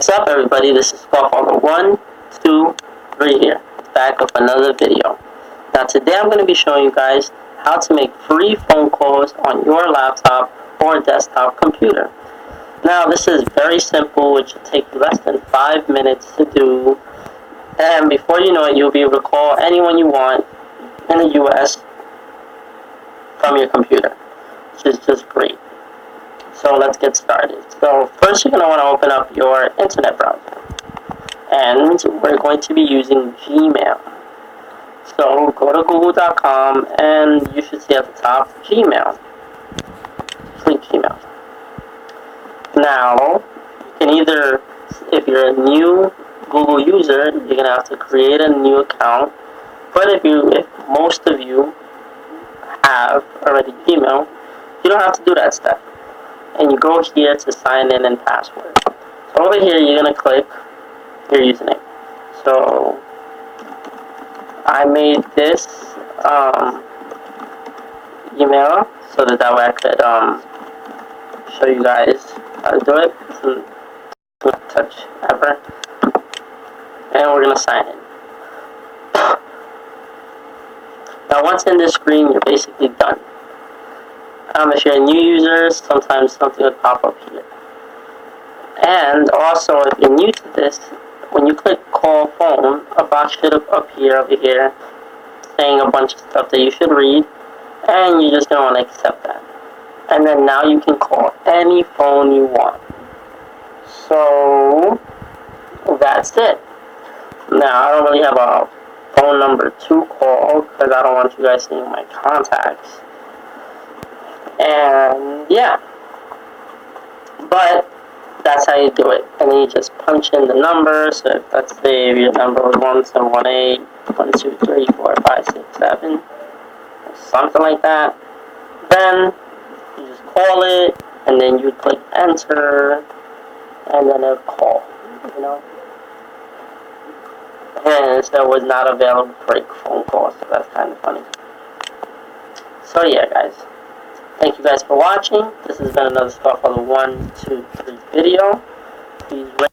What's up, everybody? This is Squawfather 1, 2, 3 here, back with another video. Now today I'm going to be showing you guys how to make free phone calls on your laptop or desktop computer. Now this is very simple, it should take you less than 5 minutes to do, and before you know it, you'll be able to call anyone you want in the US from your computer, which is just great. So let's get started. So first you're going to want to open up your internet browser. And we're going to be using Gmail. So go to google.com and you should see at the top Gmail. Click Gmail. Now, you can either, if you're a new Google user, you're going to have to create a new account. But if most of you have already Gmail, you don't have to do that step. And you go here to sign in and password. So over here, you're going to click your username. So I made this email so that way I could show you guys how to do it. Not touch ever. And we're going to sign in. Now once in this screen, you're basically done. If you're a new user, sometimes something will pop up here. And also, if you're new to this, when you click call phone, a box should appear over here saying a bunch of stuff that you should read, and you're just going to want to accept that. And then now you can call any phone you want. So that's it. Now, I don't really have a phone number to call because I don't want you guys seeing my contacts. And yeah, but that's how you do it. And then you just punch in the number. So if, let's say if your number was 1718 1234567, or something like that, then you just call it, and then you click enter, and then it'll call, you know. And so it was not available for a phone call, so that's kind of funny. So yeah, guys. Thank you guys for watching. This has been another Squawfather 1, 2, 3 video. Please rate